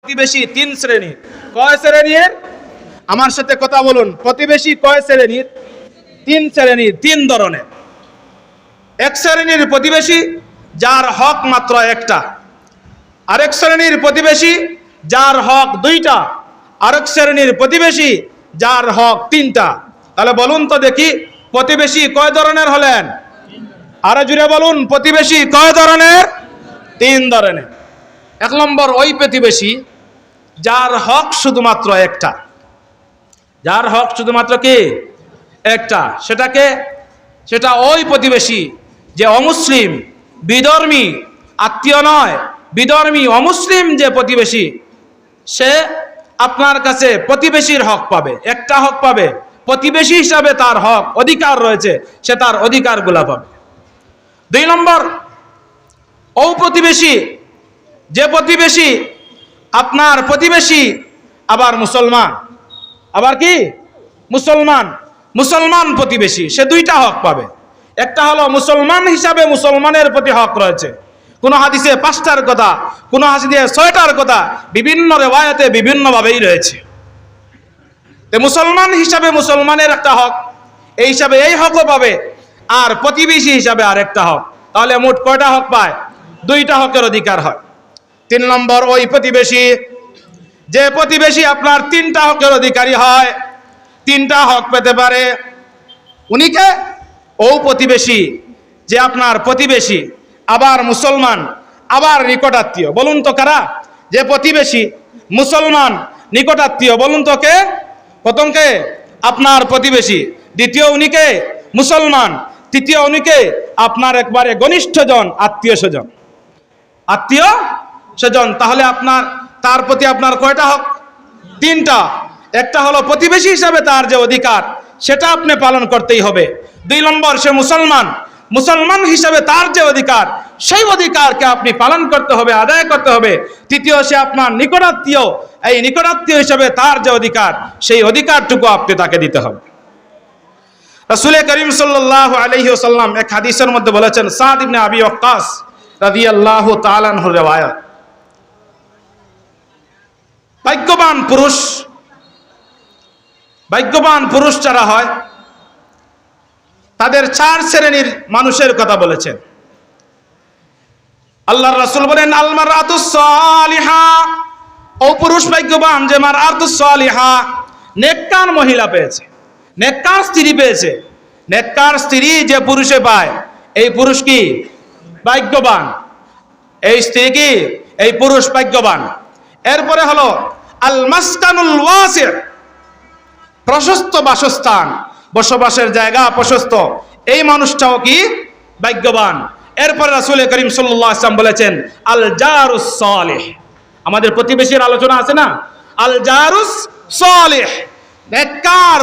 প্রতিবেশী তিন শ্রেণীর। কয় শ্রেণীর? আমার সাথে কথা বলুন। প্রতিবেশী কয় শ্রেণীর? তিন শ্রেণীর, তিন ধরনের। এক শ্রেণীর প্রতিবেশী যার হক মাত্র একটা, আরেক শ্রেণীর প্রতিবেশী যার হক দুইটা, আরেক শ্রেণীর প্রতিবেশী যার হক তিনটা। তাহলে বলুন তো দেখি, প্রতিবেশী কয় ধরনের হলেন? আরো জুড়ে বলুন, প্রতিবেশী কয় ধরনের? তিন ধরনের। এক নম্বর ওই প্রতিবেশী যার হক শুধুমাত্র একটা। যার হক শুধুমাত্র কি? একটা। সেটা ওই প্রতিবেশী যে অমুসলিম, বিধর্মী, আত্মীয় নয়, বিধর্মী অমুসলিম যে প্রতিবেশী, সে আপনার কাছে প্রতিবেশীর হক পাবে, একটা হক পাবে। প্রতিবেশী হিসাবে তার হক অধিকার রয়েছে, সে তার অধিকারগুলা পাবে। দুই নম্বর, ও প্রতিবেশী যে প্রতিবেশী আপনার প্রতিবেশী আবার মুসলমান, আবার কি মুসলমান প্রতিবেশী, সে দুইটা হক পাবে। একটা হলো মুসলমান হিসাবে মুসলমানের প্রতি হক রয়েছে, কোন হাদিসে 5টার কথা, কোন হাদিসে 6টার কথা, বিভিন্ন রিওয়ায়াতে বিভিন্নভাবেই রয়েছে। মুসলমান হিসাবে মুসলমানের একটা হক, এই হিসাবে এই হকও পাবে, আর প্রতিবেশী হিসাবে আরেকটা হক। তাহলে মোট কয়টা হক পায়? দুইটা হকের অধিকার হয়। তিন নম্বর, ওই প্রতিবেশী যে প্রতিবেশী আপনার তিনটা হকের অধিকারী হয়, তিনটা হক পেতে পারে, উনিকে ও প্রতিবেশী যে আপনার প্রতিবেশী আবার মুসলমান আবার নিকটাত্মীয়। বলুন তো কারা? যে প্রতিবেশী মুসলমান নিকটাত্মীয়, বলুন তো কে? প্রথম কে? আপনার প্রতিবেশী। দ্বিতীয় উনিকে মুসলমান। তৃতীয় উনিকে আপনার একবারে ঘনিষ্ঠজন, আত্মীয় স্বজন। তাহলে তার প্রতি আপনার কয়টা হক? তিনটা। একটা হলো প্রতিবেশী হিসাবে তার যে অধিকার, সেটা আপনি পালন করতেই হবে। দুই নম্বর, সে মুসলমান হিসাবে তার যে অধিকার, সেই অধিকারকে আপনি পালন করতে হবে, আদায় করতে হবে। তৃতীয়, সে আপনার নিকটাত্মীয়, এই নিকটাত্মীয় হিসাবে তার যে অধিকার, সেই অধিকারটুকু আপনি তাকে দিতে হবে। রাসূল করিম সাল্লাল্লাহু আলাইহি ওয়াসাল্লাম এক হাদিসের মধ্যে বলেছেন, সাদ ইবনে আবি ওয়াক্কাস রাদিয়াল্লাহু তাআলা আনহু রিওয়ায়াত, ভাগ্যবান পুরুষ যারা হয় তাদের 4 শ্রেণীর মানুষের কথা বলেছেন। আল্লাহর রাসূল বলেন, আল মারআতুস সালিহা, ও পুরুষ ভাগ্যবান যে মারআতুস সালিহা, নেককার মহিলা পেয়েছে, নেককার স্ত্রী পেয়েছে। নেককার স্ত্রী যে পুরুষে পায়, এই পুরুষ কি? ভাগ্যবান। এই স্ত্রী কি? এই পুরুষ ভাগ্যবান। এরপরে হলো আল মাসকানুল ওয়াসি', প্রশস্ত বাসস্থান, বসবাসের জায়গা প্রশস্ত, এই মানুষটাও কি? ভাগ্যবান। এরপরে রাসূল করিম সাল্লাল্লাহু আলাইহি ওয়াসাল্লাম বলেছেন, আল জারুস সালিহ। আমাদের প্রতিবেশীর আলোচনা আছে না? আল জারুস সালিহ, নেককার